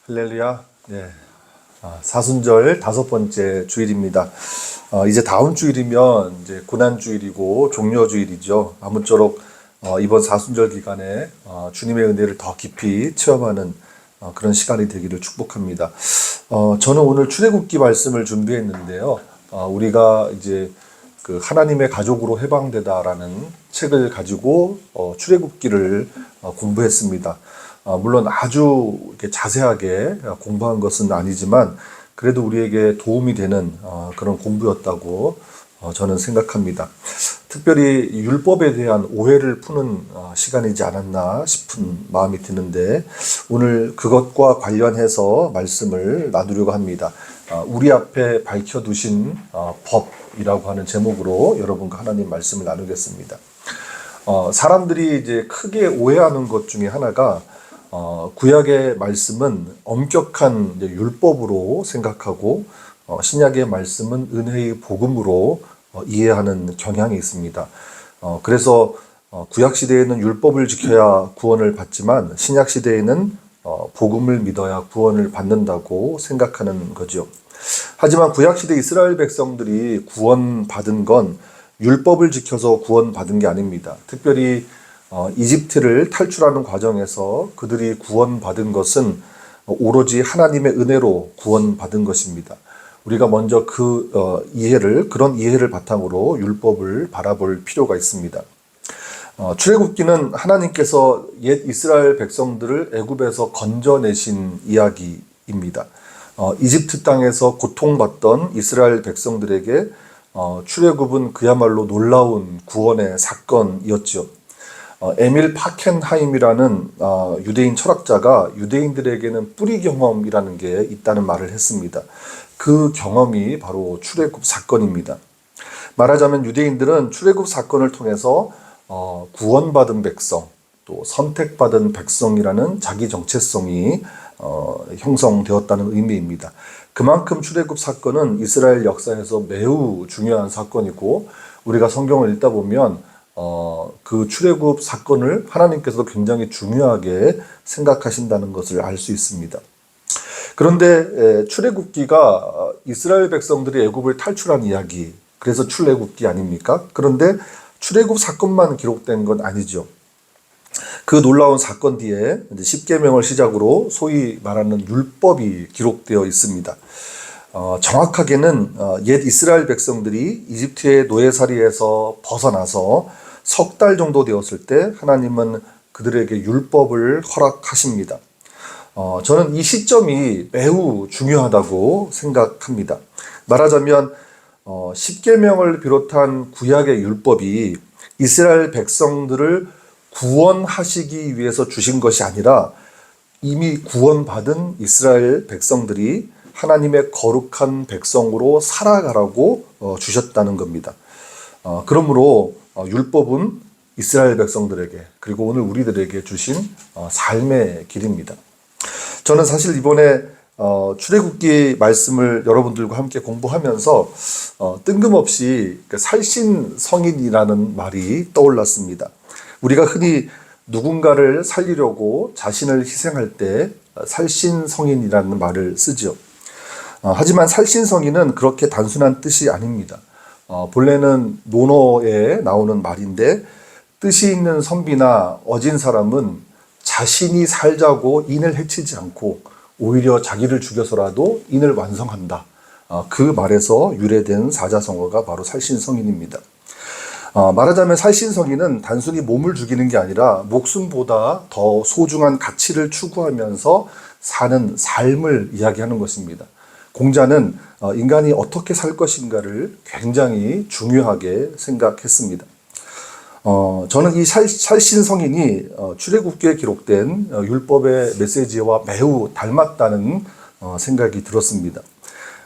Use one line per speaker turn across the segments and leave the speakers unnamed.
할렐루야. 네. 사순절 5번째 주일입니다. 이제 다음 주일이면 이제 고난주일이고 종려주일이죠. 아무쪼록 이번 사순절 기간에 주님의 은혜를 더 깊이 체험하는 그런 시간이 되기를 축복합니다. 저는 오늘 출애굽기 말씀을 준비했는데요. 우리가 이제 그 하나님의 가족으로 해방되다라는 책을 가지고 출애굽기를 공부했습니다. 물론 아주 이렇게 자세하게 공부한 것은 아니지만 그래도 우리에게 도움이 되는 그런 공부였다고 저는 생각합니다. 특별히 율법에 대한 오해를 푸는 시간이지 않았나 싶은 마음이 드는데 오늘 그것과 관련해서 말씀을 나누려고 합니다. 우리 앞에 밝혀두신 법이라고 하는 제목으로 여러분과 하나님 말씀을 나누겠습니다. 사람들이 이제 크게 오해하는 것 중에 하나가 구약의 말씀은 엄격한 이제 율법으로 생각하고 신약의 말씀은 은혜의 복음으로 이해하는 경향이 있습니다. 그래서 구약 시대에는 율법을 지켜야 구원을 받지만 신약 시대에는 복음을 믿어야 구원을 받는다고 생각하는 거죠. 하지만 구약 시대 이스라엘 백성들이 구원받은 건 율법을 지켜서 구원받은 게 아닙니다. 특별히 이집트를 탈출하는 과정에서 그들이 구원받은 것은 오로지 하나님의 은혜로 구원받은 것입니다. 우리가 먼저 그런 이해를 바탕으로 율법을 바라볼 필요가 있습니다. 출애굽기는 하나님께서 옛 이스라엘 백성들을 애굽에서 건져내신 이야기입니다. 이집트 땅에서 고통받던 이스라엘 백성들에게 출애굽은 그야말로 놀라운 구원의 사건이었죠. 에밀 파켄하임이라는 유대인 철학자가 유대인들에게는 뿌리 경험이라는 게 있다는 말을 했습니다. 그 경험이 바로 출애굽 사건입니다. 말하자면 유대인들은 출애굽 사건을 통해서 구원받은 백성, 또 선택받은 백성이라는 자기 정체성이 형성되었다는 의미입니다. 그만큼 출애굽 사건은 이스라엘 역사에서 매우 중요한 사건이고 우리가 성경을 읽다 보면 그 출애굽 사건을 하나님께서도 굉장히 중요하게 생각하신다는 것을 알 수 있습니다. 그런데 출애굽기가 이스라엘 백성들이 애굽을 탈출한 이야기, 그래서 출애굽기 아닙니까? 그런데 출애굽 사건만 기록된 건 아니죠. 그 놀라운 사건 뒤에 십계명을 시작으로 소위 말하는 율법이 기록되어 있습니다. 정확하게는 옛 이스라엘 백성들이 이집트의 노예살이에서 벗어나서 석 달 정도 되었을 때 하나님은 그들에게 율법을 허락하십니다. 저는 이 시점이 매우 중요하다고 생각합니다. 말하자면 십계명을 비롯한 구약의 율법이 이스라엘 백성들을 구원하시기 위해서 주신 것이 아니라 이미 구원받은 이스라엘 백성들이 하나님의 거룩한 백성으로 살아가라고 주셨다는 겁니다. 그러므로 율법은 이스라엘 백성들에게 그리고 오늘 우리들에게 주신 삶의 길입니다. 저는 사실 이번에 출애굽기 말씀을 여러분들과 함께 공부하면서 뜬금없이 살신성인이라는 말이 떠올랐습니다. 우리가 흔히 누군가를 살리려고 자신을 희생할 때 살신성인이라는 말을 쓰죠. 하지만 살신성인은 그렇게 단순한 뜻이 아닙니다. 본래는 논어에 나오는 말인데 뜻이 있는 선비나 어진 사람은 자신이 살자고 인을 해치지 않고 오히려 자기를 죽여서라도 인을 완성한다. 그 말에서 유래된 사자성어가 바로 살신성인입니다. 말하자면 살신성인은 단순히 몸을 죽이는 게 아니라 목숨보다 더 소중한 가치를 추구하면서 사는 삶을 이야기하는 것입니다. 공자는 인간이 어떻게 살 것인가를 굉장히 중요하게 생각했습니다. 저는 이 살신성인이 출애굽기에 기록된 율법의 메시지와 매우 닮았다는 생각이 들었습니다.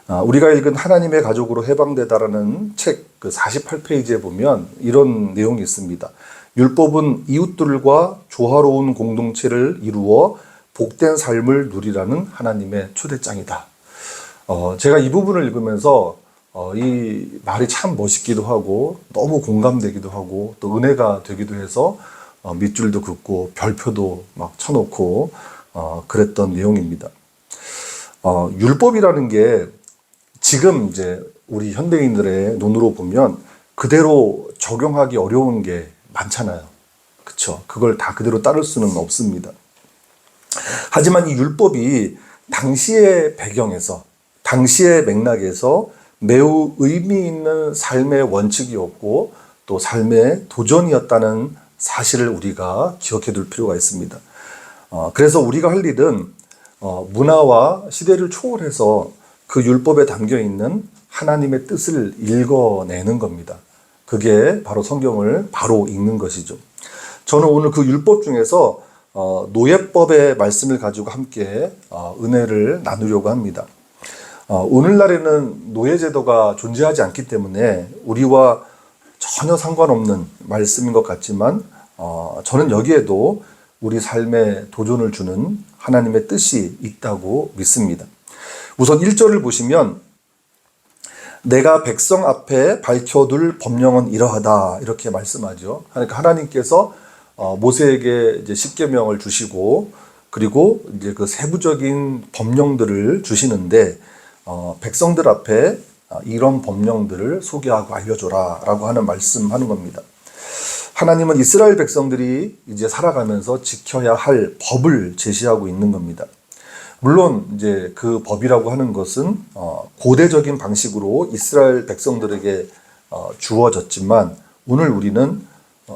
우리가 읽은 하나님의 가족으로 해방되다라는 책 48페이지에 보면 이런 내용이 있습니다. 율법은 이웃들과 조화로운 공동체를 이루어 복된 삶을 누리라는 하나님의 초대장이다. 제가 이 부분을 읽으면서 이 말이 참 멋있기도 하고 너무 공감되기도 하고 또 은혜가 되기도 해서 밑줄도 긋고 별표도 막 쳐놓고 그랬던 내용입니다. 율법이라는 게 지금 이제 우리 현대인들의 눈으로 보면 그대로 적용하기 어려운 게 많잖아요. 그쵸? 그걸 다 그대로 따를 수는 없습니다. 하지만 이 율법이 당시의 배경에서, 당시의 맥락에서 매우 의미 있는 삶의 원칙이었고 또 삶의 도전이었다는 사실을 우리가 기억해 둘 필요가 있습니다. 그래서 우리가 할 일은 문화와 시대를 초월해서 그 율법에 담겨 있는 하나님의 뜻을 읽어내는 겁니다. 그게 바로 성경을 바로 읽는 것이죠. 저는 오늘 그 율법 중에서 노예법의 말씀을 가지고 함께 은혜를 나누려고 합니다. 오늘날에는 노예제도가 존재하지 않기 때문에 우리와 전혀 상관없는 말씀인 것 같지만 저는 여기에도 우리 삶에 도전을 주는 하나님의 뜻이 있다고 믿습니다. 우선 1절을 보시면 내가 백성 앞에 밝혀둘 법령은 이러하다 이렇게 말씀하죠. 그러니까 하나님께서 모세에게 이제 십계명을 주시고 그리고 이제 그 세부적인 법령들을 주시는데 백성들 앞에 이런 법령들을 소개하고 알려줘라라고 하는 말씀하는 겁니다. 하나님은 이스라엘 백성들이 이제 살아가면서 지켜야 할 법을 제시하고 있는 겁니다. 물론 이제 그 법이라고 하는 것은 고대적인 방식으로 이스라엘 백성들에게 주어졌지만 오늘 우리는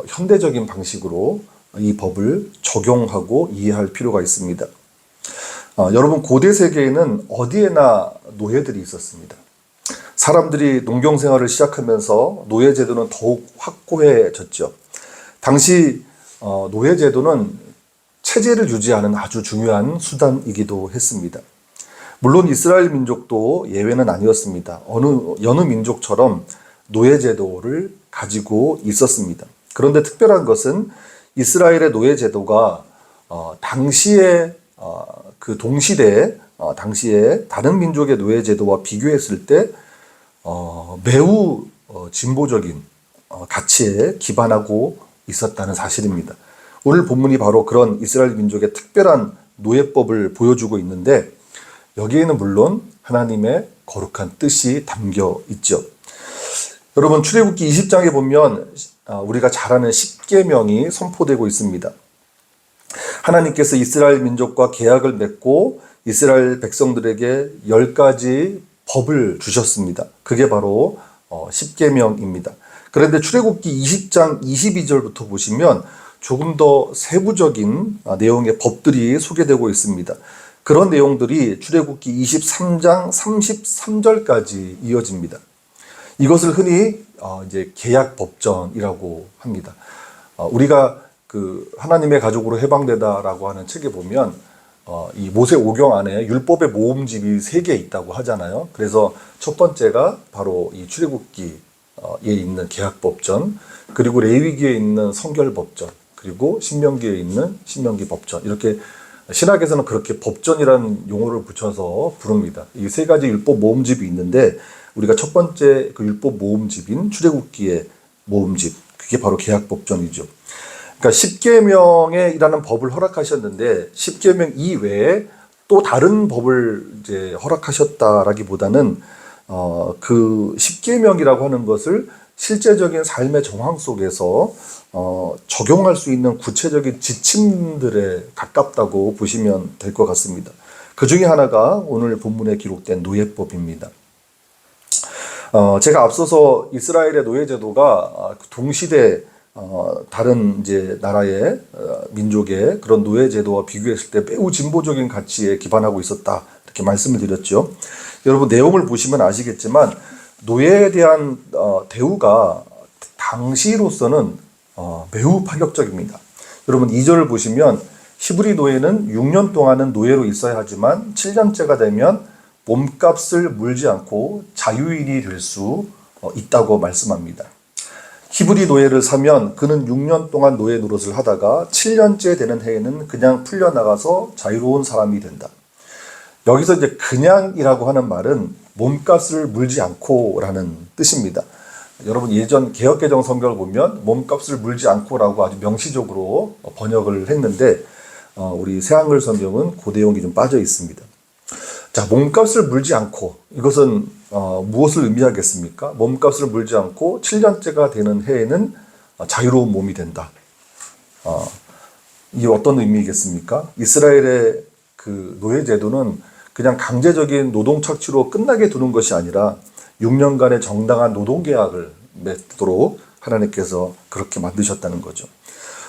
현대적인 방식으로 이 법을 적용하고 이해할 필요가 있습니다. 여러분 고대 세계에는 어디에나 노예들이 있었습니다. 사람들이 농경 생활을 시작하면서 노예 제도는 더욱 확고해졌죠. 당시 노예 제도는 체제를 유지하는 아주 중요한 수단이기도 했습니다. 물론 이스라엘 민족도 예외는 아니었습니다. 여느 민족처럼 노예 제도를 가지고 있었습니다. 그런데 특별한 것은 이스라엘의 노예 제도가 당시에 그 동시대에 당시에 다른 민족의 노예 제도와 비교했을 때 매우 진보적인 가치에 기반하고 있었다는 사실입니다. 오늘 본문이 바로 그런 이스라엘 민족의 특별한 노예법을 보여주고 있는데 여기에는 물론 하나님의 거룩한 뜻이 담겨 있죠. 여러분 출애굽기 20장에 보면 우리가 잘 아는 십계명이 선포되고 있습니다. 하나님께서 이스라엘 민족과 계약을 맺고 이스라엘 백성들에게 10가지 법을 주셨습니다. 그게 바로 십계명입니다. 그런데 출애굽기 20장 22절부터 보시면 조금 더 세부적인 내용의 법들이 소개되고 있습니다. 그런 내용들이 출애굽기 23장 33절까지 이어집니다. 이것을 흔히 이제 계약 법전이라고 합니다. 우리가 그 하나님의 가족으로 해방되다라고 하는 책에 보면 이 모세 오경 안에 율법의 모음집이 3개 있다고 하잖아요. 그래서 첫 번째가 바로 이 출애굽기에 있는 계약 법전, 그리고 레위기에 있는 성결 법전, 그리고 신명기에 있는 신명기 법전, 이렇게 신학에서는 그렇게 법전이라는 용어를 붙여서 부릅니다. 이 3가지 율법 모음집이 있는데 우리가 첫 번째 그 율법 모음집인 출애굽기의 모음집, 그게 바로 계약 법전이죠. 그러니까 십계명이라는 법을 허락하셨는데 십계명 이외에 또 다른 법을 이제 허락하셨다라기보다는 그 십계명이라고 하는 것을 실제적인 삶의 정황 속에서 적용할 수 있는 구체적인 지침들에 가깝다고 보시면 될 것 같습니다. 그 중에 하나가 오늘 본문에 기록된 노예법입니다. 제가 앞서서 이스라엘의 노예 제도가 동시대 다른 이제 나라의 민족의 그런 노예 제도와 비교했을 때 매우 진보적인 가치에 기반하고 있었다 이렇게 말씀을 드렸죠. 여러분 내용을 보시면 아시겠지만 노예에 대한 대우가 당시로서는 매우 파격적입니다. 여러분 2절을 보시면 히브리 노예는 6년 동안은 노예로 있어야 하지만 7년째가 되면 몸값을 물지 않고 자유인이 될 수 있다고 말씀합니다. 히브리 노예를 사면 그는 6년 동안 노예 노릇을 하다가 7년째 되는 해에는 그냥 풀려나가서 자유로운 사람이 된다. 여기서 이제 그냥이라고 하는 말은 몸값을 물지 않고라는 뜻입니다. 여러분 예전 개역개정 성경을 보면 몸값을 물지 않고라고 아주 명시적으로 번역을 했는데 우리 새한글 성경은 그 내용이 좀 빠져 있습니다. 자, 몸값을 물지 않고, 이것은 무엇을 의미하겠습니까? 몸값을 물지 않고 7년째가 되는 해에는 자유로운 몸이 된다. 이게 어떤 의미겠습니까? 이스라엘의 그 노예제도는 그냥 강제적인 노동 착취로 끝나게 두는 것이 아니라 6년간의 정당한 노동계약을 맺도록 하나님께서 그렇게 만드셨다는 거죠.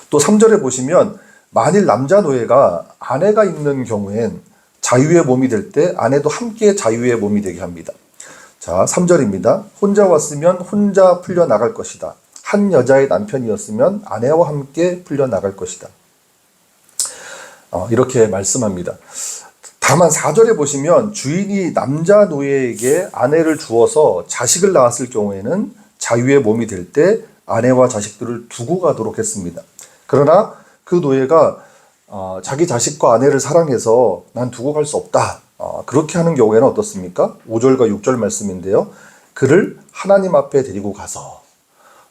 또 3절에 보시면 만일 남자 노예가 아내가 있는 경우엔 자유의 몸이 될 때 아내도 함께 자유의 몸이 되게 합니다. 자, 3절입니다. 혼자 왔으면 혼자 풀려나갈 것이다. 한 여자의 남편이었으면 아내와 함께 풀려나갈 것이다. 이렇게 말씀합니다. 다만 4절에 보시면 주인이 남자 노예에게 아내를 주어서 자식을 낳았을 경우에는 자유의 몸이 될 때 아내와 자식들을 두고 가도록 했습니다. 그러나 그 노예가 자기 자식과 아내를 사랑해서 난 두고 갈 수 없다. 그렇게 하는 경우에는 어떻습니까? 5절과 6절 말씀인데요. 그를 하나님 앞에 데리고 가서,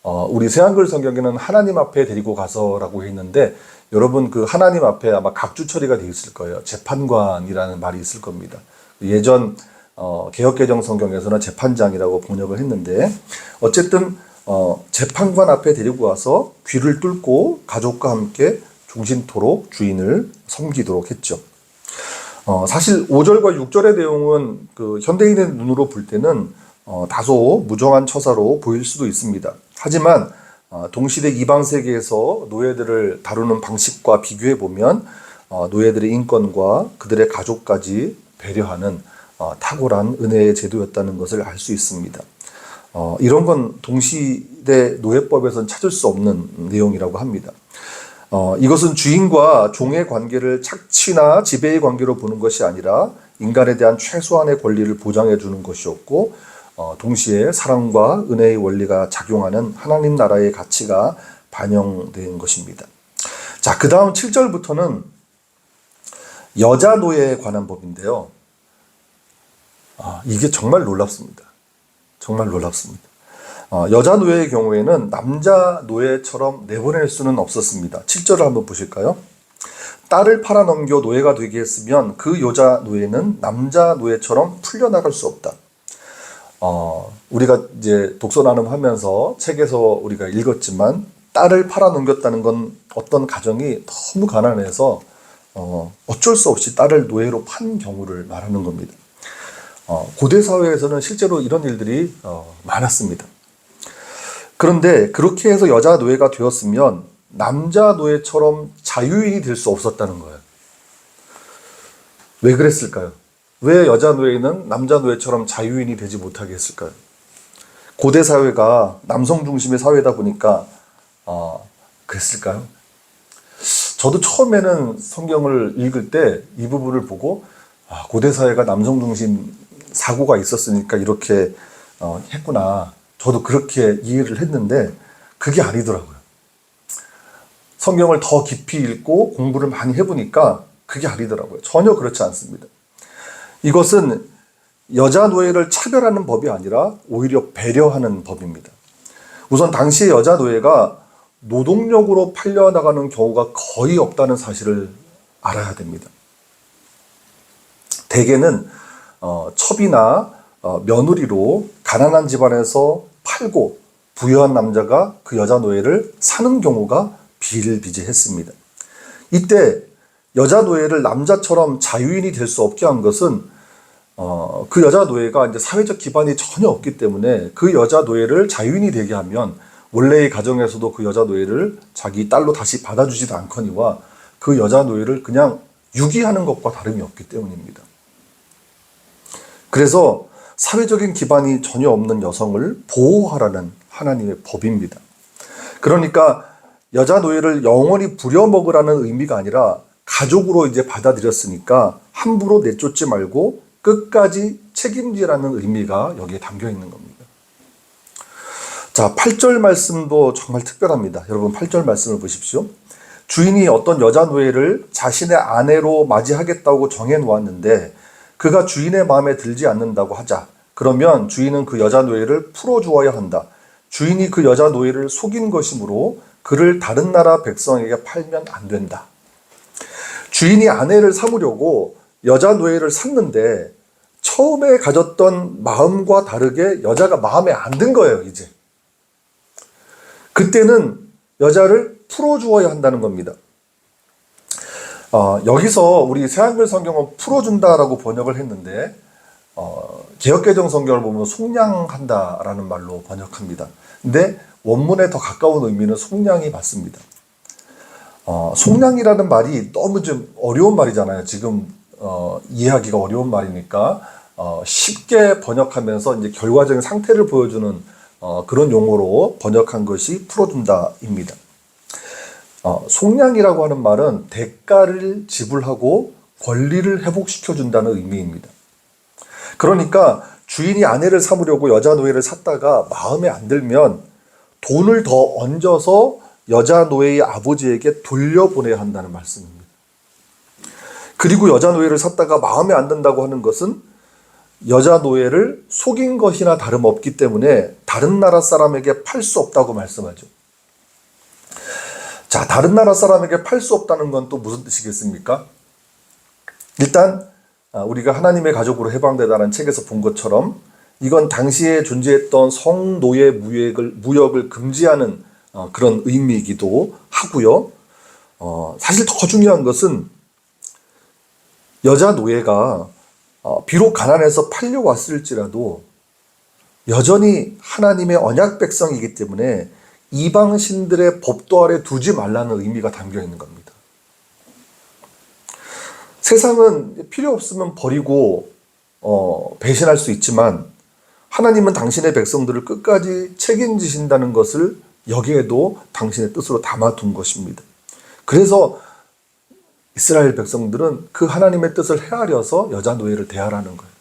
우리 새한글 성경에는 하나님 앞에 데리고 가서라고 했는데, 여러분 그 하나님 앞에 아마 각주 처리가 되어 있을 거예요. 재판관이라는 말이 있을 겁니다. 예전 개역개정 성경에서는 재판장이라고 번역을 했는데, 어쨌든 재판관 앞에 데리고 와서 귀를 뚫고 가족과 함께 종신토록 주인을 섬기도록 했죠. 사실 5절과 6절의 내용은 그 현대인의 눈으로 볼 때는 다소 무정한 처사로 보일 수도 있습니다. 하지만 동시대 이방 세계에서 노예들을 다루는 방식과 비교해 보면 노예들의 인권과 그들의 가족까지 배려하는 탁월한 은혜의 제도였다는 것을 알 수 있습니다. 이런 건 동시대 노예법에서는 찾을 수 없는 내용이라고 합니다. 이것은 주인과 종의 관계를 착취나 지배의 관계로 보는 것이 아니라 인간에 대한 최소한의 권리를 보장해 주는 것이었고, 동시에 사랑과 은혜의 원리가 작용하는 하나님 나라의 가치가 반영된 것입니다. 자, 그 다음 7절부터는 여자 노예에 관한 법인데요. 이게 정말 놀랍습니다. 정말 놀랍습니다. 여자 노예의 경우에는 남자 노예처럼 내보낼 수는 없었습니다. 7절을 한번 보실까요? 딸을 팔아넘겨 노예가 되게 했으면 그 여자 노예는 남자 노예처럼 풀려나갈 수 없다. 우리가 이제 독서 나눔하면서 책에서 우리가 읽었지만 딸을 팔아넘겼다는 건 어떤 가정이 너무 가난해서 어쩔 수 없이 딸을 노예로 판 경우를 말하는 겁니다. 고대 사회에서는 실제로 이런 일들이 많았습니다. 그런데 그렇게 해서 여자 노예가 되었으면 남자 노예처럼 자유인이 될 수 없었다는 거예요. 왜 그랬을까요? 왜 여자 노예는 남자 노예처럼 자유인이 되지 못하게 했을까요? 고대 사회가 남성 중심의 사회다 보니까 그랬을까요? 저도 처음에는 성경을 읽을 때 이 부분을 보고 고대 사회가 남성 중심 사고가 있었으니까 이렇게 했구나. 저도 그렇게 이해를 했는데 그게 아니더라고요. 성경을 더 깊이 읽고 공부를 많이 해보니까 그게 아니더라고요. 전혀 그렇지 않습니다. 이것은 여자 노예를 차별하는 법이 아니라 오히려 배려하는 법입니다. 우선 당시의 여자 노예가 노동력으로 팔려나가는 경우가 거의 없다는 사실을 알아야 됩니다. 대개는 첩이나 며느리로 가난한 집안에서 팔고 부유한 남자가 그 여자 노예를 사는 경우가 비일비재했습니다. 이때 여자 노예를 남자처럼 자유인이 될 수 없게 한 것은 그 여자 노예가 이제 사회적 기반이 전혀 없기 때문에 그 여자 노예를 자유인이 되게 하면 원래의 가정에서도 그 여자 노예를 자기 딸로 다시 받아주지도 않거니와 그 여자 노예를 그냥 유기하는 것과 다름이 없기 때문입니다. 그래서 사회적인 기반이 전혀 없는 여성을 보호하라는 하나님의 법입니다. 그러니까 여자 노예를 영원히 부려먹으라는 의미가 아니라 가족으로 이제 받아들였으니까 함부로 내쫓지 말고 끝까지 책임지라는 의미가 여기에 담겨 있는 겁니다. 자, 8절 말씀도 정말 특별합니다. 여러분 8절 말씀을 보십시오. 주인이 어떤 여자 노예를 자신의 아내로 맞이하겠다고 정해놓았는데 그가 주인의 마음에 들지 않는다고 하자. 그러면 주인은 그 여자 노예를 풀어주어야 한다. 주인이 그 여자 노예를 속인 것이므로 그를 다른 나라 백성에게 팔면 안 된다. 주인이 아내를 삼으려고 여자 노예를 샀는데 처음에 가졌던 마음과 다르게 여자가 마음에 안 든 거예요, 이제. 그때는 여자를 풀어주어야 한다는 겁니다. 여기서 우리 새한글 성경은 풀어준다라고 번역을 했는데, 개역개정 성경을 보면 속량한다라는 말로 번역합니다. 근데 원문에 더 가까운 의미는 속량이 맞습니다. 속량이라는 말이 너무 좀 어려운 말이잖아요. 지금 이해하기가 어려운 말이니까 쉽게 번역하면서 이제 결과적인 상태를 보여주는 그런 용어로 번역한 것이 풀어준다입니다. 속량이라고 하는 말은 대가를 지불하고 권리를 회복시켜준다는 의미입니다. 그러니까 주인이 아내를 삼으려고 여자 노예를 샀다가 마음에 안 들면 돈을 더 얹어서 여자 노예의 아버지에게 돌려보내야 한다는 말씀입니다. 그리고 여자 노예를 샀다가 마음에 안 든다고 하는 것은 여자 노예를 속인 것이나 다름없기 때문에 다른 나라 사람에게 팔 수 없다고 말씀하죠. 자, 다른 나라 사람에게 팔 수 없다는 건 또 무슨 뜻이겠습니까? 일단 우리가 하나님의 가족으로 해방되다는 책에서 본 것처럼 이건 당시에 존재했던 성노예 무역을 금지하는 그런 의미이기도 하고요. 사실 더 중요한 것은 여자 노예가 비록 가난해서 팔려왔을지라도 여전히 하나님의 언약 백성이기 때문에 이방신들의 법도 아래 두지 말라는 의미가 담겨 있는 겁니다. 세상은 필요 없으면 버리고 배신할 수 있지만 하나님은 당신의 백성들을 끝까지 책임지신다는 것을 여기에도 당신의 뜻으로 담아둔 것입니다. 그래서 이스라엘 백성들은 그 하나님의 뜻을 헤아려서 여자 노예를 대하라는 거예요.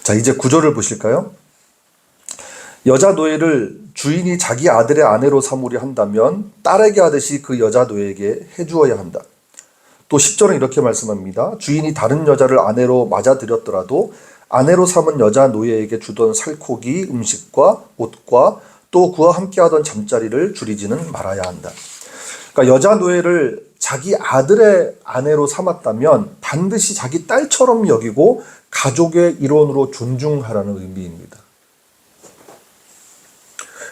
자, 이제 9절을 보실까요? 여자 노예를 주인이 자기 아들의 아내로 삼으려 한다면 딸에게 하듯이 그 여자 노예에게 해주어야 한다. 또 10절은 이렇게 말씀합니다. 주인이 다른 여자를 아내로 맞아들였더라도 아내로 삼은 여자 노예에게 주던 살코기, 음식과 옷과 또 그와 함께하던 잠자리를 줄이지는 말아야 한다. 그러니까 여자 노예를 자기 아들의 아내로 삼았다면 반드시 자기 딸처럼 여기고 가족의 일원으로 존중하라는 의미입니다.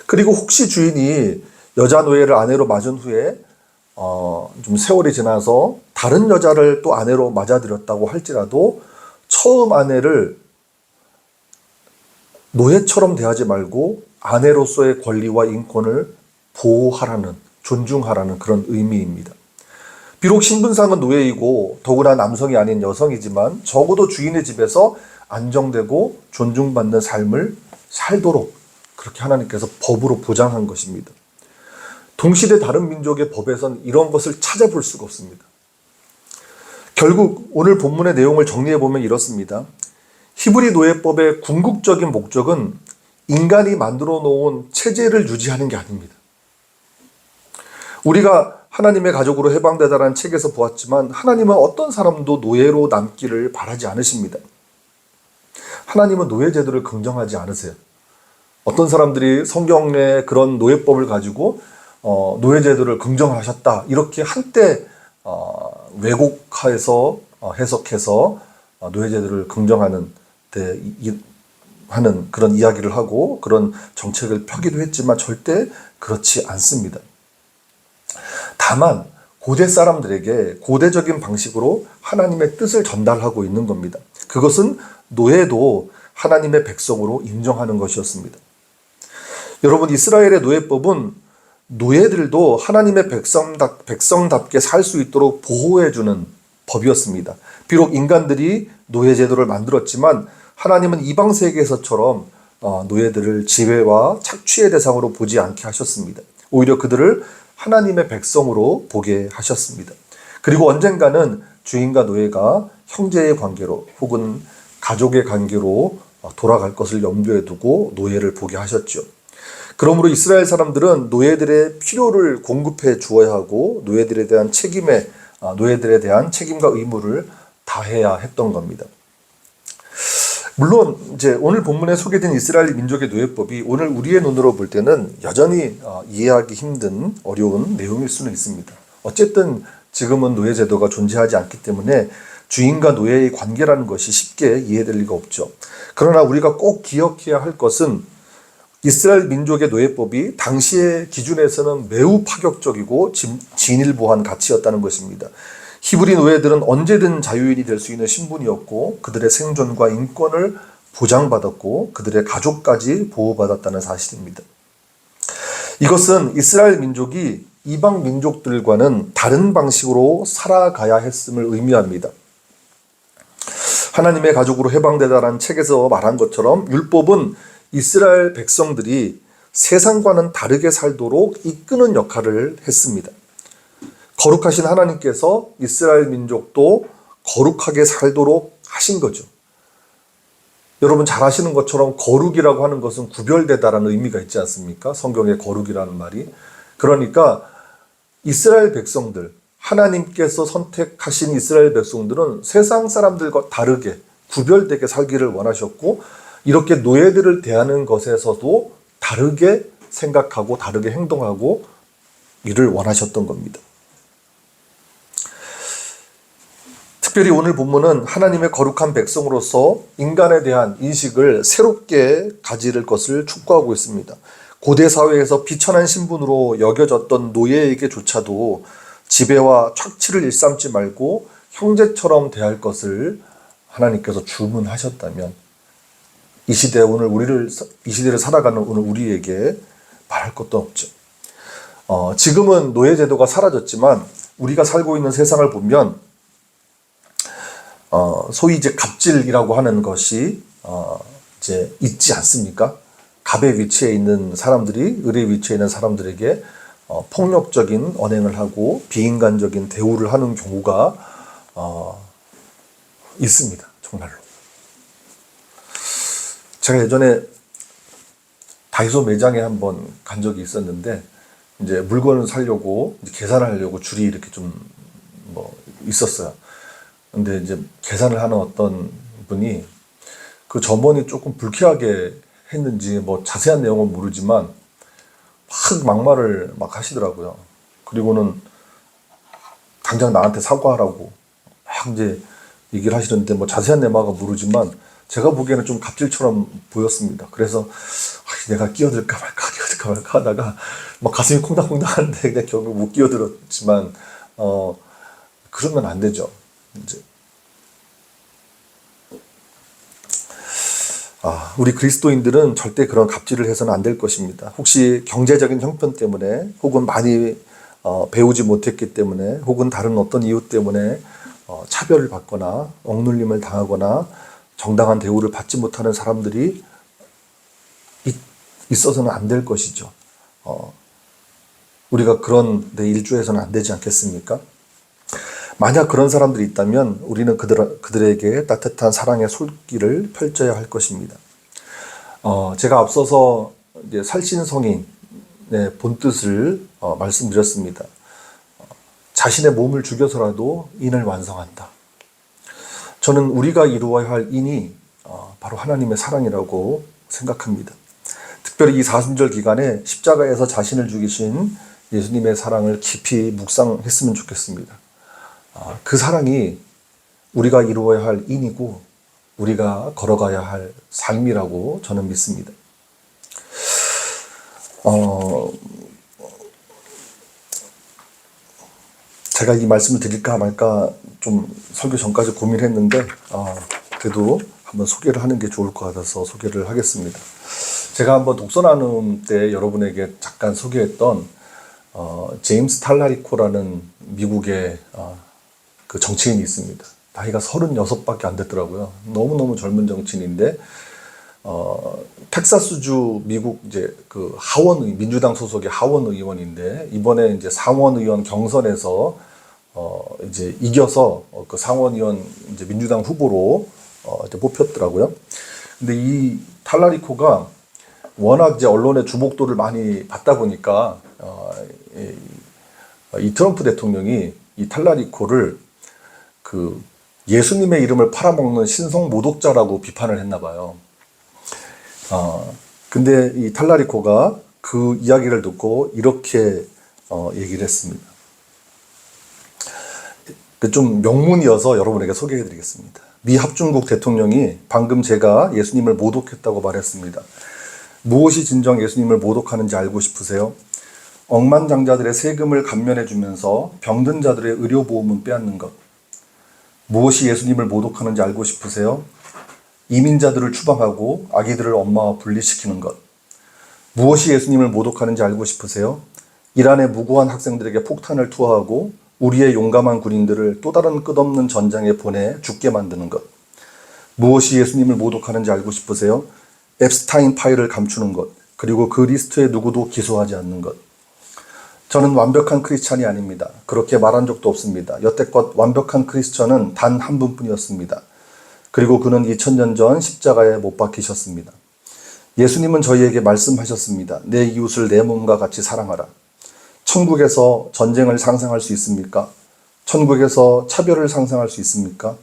그리고 혹시 주인이 여자 노예를 아내로 맞은 후에 좀 세월이 지나서 다른 여자를 또 아내로 맞아들였다고 할지라도 처음 아내를 노예처럼 대하지 말고 아내로서의 권리와 인권을 보호하라는, 존중하라는 그런 의미입니다. 비록 신분상은 노예이고 더구나 남성이 아닌 여성이지만 적어도 주인의 집에서 안정되고 존중받는 삶을 살도록 그렇게 하나님께서 법으로 보장한 것입니다. 동시대 다른 민족의 법에선 이런 것을 찾아볼 수가 없습니다. 결국 오늘 본문의 내용을 정리해보면 이렇습니다. 히브리 노예법의 궁극적인 목적은 인간이 만들어 놓은 체제를 유지하는 게 아닙니다. 우리가 하나님의 가족으로 해방되다라는 책에서 보았지만 하나님은 어떤 사람도 노예로 남기를 바라지 않으십니다. 하나님은 노예 제도를 긍정하지 않으세요. 어떤 사람들이 성경의 그런 노예법을 가지고 노예 제도를 긍정하셨다 이렇게 한때 왜곡해서 해석해서 노예 제도를 긍정하는 하는 그런 이야기를 하고 그런 정책을 펴기도 했지만 절대 그렇지 않습니다. 다만 고대 사람들에게 고대적인 방식으로 하나님의 뜻을 전달하고 있는 겁니다. 그것은 노예도 하나님의 백성으로 인정하는 것이었습니다. 여러분, 이스라엘의 노예법은 노예들도 하나님의 백성답게 살 수 있도록 보호해주는 법이었습니다. 비록 인간들이 노예 제도를 만들었지만 하나님은 이방 세계에서처럼 노예들을 지배와 착취의 대상으로 보지 않게 하셨습니다. 오히려 그들을 하나님의 백성으로 보게 하셨습니다. 그리고 언젠가는 주인과 노예가 형제의 관계로 혹은 가족의 관계로 돌아갈 것을 염두에 두고 노예를 보게 하셨죠. 그러므로 이스라엘 사람들은 노예들의 필요를 공급해 주어야 하고 노예들에 대한 책임과 의무를 다해야 했던 겁니다. 물론 이제 오늘 본문에 소개된 이스라엘 민족의 노예법이 오늘 우리의 눈으로 볼 때는 여전히 이해하기 힘든 어려운 내용일 수는 있습니다. 어쨌든 지금은 노예 제도가 존재하지 않기 때문에 주인과 노예의 관계라는 것이 쉽게 이해될 리가 없죠. 그러나 우리가 꼭 기억해야 할 것은 이스라엘 민족의 노예법이 당시의 기준에서는 매우 파격적이고 진일보한 가치였다는 것입니다. 히브리 노예들은 언제든 자유인이 될 수 있는 신분이었고 그들의 생존과 인권을 보장받았고 그들의 가족까지 보호받았다는 사실입니다. 이것은 이스라엘 민족이 이방 민족들과는 다른 방식으로 살아가야 했음을 의미합니다. 하나님의 가족으로 해방되다라는 책에서 말한 것처럼 율법은 이스라엘 백성들이 세상과는 다르게 살도록 이끄는 역할을 했습니다. 거룩하신 하나님께서 이스라엘 민족도 거룩하게 살도록 하신 거죠. 여러분 잘 아시는 것처럼 거룩이라고 하는 것은 구별되다라는 의미가 있지 않습니까? 성경에 거룩이라는 말이. 그러니까 이스라엘 백성들, 하나님께서 선택하신 이스라엘 백성들은 세상 사람들과 다르게 구별되게 살기를 원하셨고 이렇게 노예들을 대하는 것에서도 다르게 생각하고 다르게 행동하고 이를 원하셨던 겁니다. 특별히 오늘 본문은 하나님의 거룩한 백성으로서 인간에 대한 인식을 새롭게 가질 것을 촉구하고 있습니다. 고대 사회에서 비천한 신분으로 여겨졌던 노예에게조차도 지배와 착취를 일삼지 말고 형제처럼 대할 것을 하나님께서 주문하셨다면 이 시대를 살아가는 오늘 우리에게 말할 것도 없죠. 지금은 노예 제도가 사라졌지만 우리가 살고 있는 세상을 보면 소위 이제 갑질이라고 하는 것이 이제 있지 않습니까? 갑의 위치에 있는 사람들이 을의 위치에 있는 사람들에게 폭력적인 언행을 하고 비인간적인 대우를 하는 경우가 있습니다. 정말로. 제가 예전에 다이소 매장에 한번 간 적이 있었는데 이제 물건을 사려고 계산을 하려고 줄이 이렇게 좀 있었어요. 근데 이제 계산을 하는 어떤 분이 그 점원이 조금 불쾌하게 했는지 자세한 내용은 모르지만 막 막말을 막 하시더라고요. 그리고는 당장 나한테 사과하라고 막 이제 얘기를 하시는데 자세한 내막은 모르지만 제가 보기에는 좀 갑질처럼 보였습니다. 그래서 내가 끼어들까 말까 하다가 막 가슴이 콩닥콩닥하는데 그냥 결국 못 끼어들었지만 그러면 안 되죠. 이제 우리 그리스도인들은 절대 그런 갑질을 해서는 안 될 것입니다. 혹시 경제적인 형편 때문에 혹은 많이 배우지 못했기 때문에 혹은 다른 어떤 이유 때문에 차별을 받거나 억눌림을 당하거나 정당한 대우를 받지 못하는 사람들이 있어서는 안 될 것이죠. 우리가 그런 데 일조해서는 안 되지 않겠습니까? 만약 그런 사람들이 있다면 우리는 그들에게 따뜻한 사랑의 손길을 펼쳐야 할 것입니다. 제가 앞서서 이제 살신성인의 본뜻을 말씀드렸습니다. 자신의 몸을 죽여서라도 인을 완성한다. 저는 우리가 이루어야 할 인이 바로 하나님의 사랑이라고 생각합니다. 특별히 이 사순절 기간에 십자가에서 자신을 죽이신 예수님의 사랑을 깊이 묵상했으면 좋겠습니다. 그 사랑이 우리가 이루어야 할 인이고 우리가 걸어가야 할 삶이라고 저는 믿습니다. 제가 이 말씀을 드릴까 말까 좀 설교 전까지 고민했는데 그래도 한번 소개를 하는 게 좋을 것 같아서 소개를 하겠습니다. 제가 한번 독서 나눔 때 여러분에게 잠깐 소개했던 제임스 탈라리코라는 미국의 그 정치인이 있습니다. 나이가 36밖에 안 됐더라고요. 너무너무 젊은 정치인인데 텍사스주 미국 이제 그 민주당 소속의 하원 의원인데 이번에 이제 상원 의원 경선에서 이제 이겨서 그 상원 의원 이제 민주당 후보로 이제 뽑혔더라고요. 근데 이 탈라리코가 워낙 이제 언론의 주목도를 많이 받다 보니까 이 트럼프 대통령이 이 탈라리코를 그 예수님의 이름을 팔아먹는 신성 모독자라고 비판을 했나 봐요. 근데 이 탈라리코가 그 이야기를 듣고 이렇게 얘기를 했습니다. 좀 명문이어서 여러분에게 소개해 드리겠습니다. 미 합중국 대통령이 방금 제가 예수님을 모독했다고 말했습니다. 무엇이 진정 예수님을 모독하는지 알고 싶으세요? 억만장자들의 세금을 감면해 주면서 병든 자들의 의료보험은 빼앗는 것. 무엇이 예수님을 모독하는지 알고 싶으세요? 이민자들을 추방하고 아기들을 엄마와 분리시키는 것. 무엇이 예수님을 모독하는지 알고 싶으세요? 이란의 무고한 학생들에게 폭탄을 투하하고 우리의 용감한 군인들을 또 다른 끝없는 전장에 보내 죽게 만드는 것. 무엇이 예수님을 모독하는지 알고 싶으세요? 앱스타인 파일을 감추는 것, 그리고 그 리스트에 누구도 기소하지 않는 것. 저는 완벽한 크리스찬이 아닙니다. 그렇게 말한 적도 없습니다. 여태껏 완벽한 크리스찬은 단 한 분뿐이었습니다. 그리고 그는 2000년 전 십자가에 못 박히셨습니다. 예수님은 저희에게 말씀하셨습니다. 내 이웃을 내 몸과 같이 사랑하라. 천국에서 전쟁을 상상할 수 있습니까? 천국에서 차별을 상상할 수 있습니까?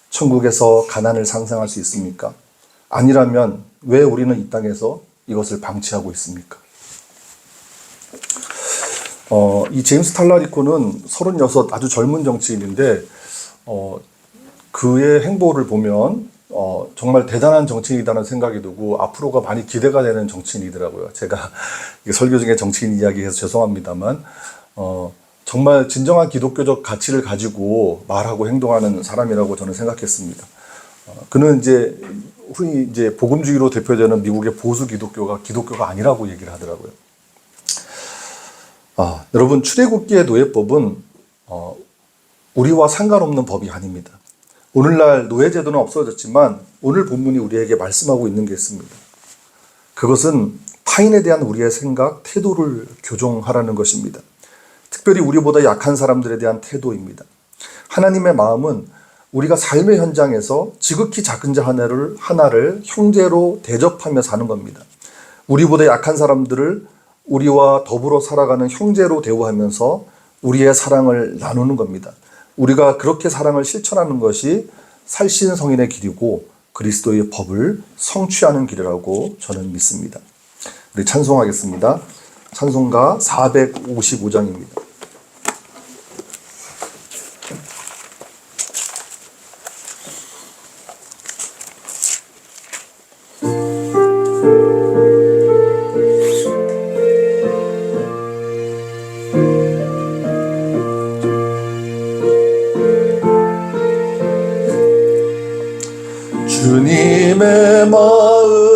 천국에서 가난을 상상할 수 있습니까? 아니라면 왜 우리는 이 땅에서 이것을 방치하고 있습니까? 이 제임스 탈라리코는 36 아주 젊은 정치인인데 그의 행보를 보면 정말 대단한 정치인이라는 생각이 들고 앞으로가 많이 기대가 되는 정치인이더라고요. 제가 설교 중에 정치인 이야기해서 죄송합니다만 정말 진정한 기독교적 가치를 가지고 말하고 행동하는 사람이라고 저는 생각했습니다. 그는 흔히 복음주의로 대표되는 미국의 보수 기독교가 아니라고 얘기를 하더라고요. 여러분, 출애굽기의 노예법은 우리와 상관없는 법이 아닙니다. 오늘날 노예제도는 없어졌지만 오늘 본문이 우리에게 말씀하고 있는 게 있습니다. 그것은 타인에 대한 우리의 생각, 태도를 교정하라는 것입니다. 특별히 우리보다 약한 사람들에 대한 태도입니다. 하나님의 마음은 우리가 삶의 현장에서 지극히 작은 자 하나를 형제로 대접하며 사는 겁니다. 우리보다 약한 사람들을 우리와 더불어 살아가는 형제로 대우하면서 우리의 사랑을 나누는 겁니다. 우리가 그렇게 사랑을 실천하는 것이 살신성인의 길이고 그리스도의 법을 성취하는 길이라고 저는 믿습니다. 우리 찬송하겠습니다. 찬송가 455장입니다. 주님의 마음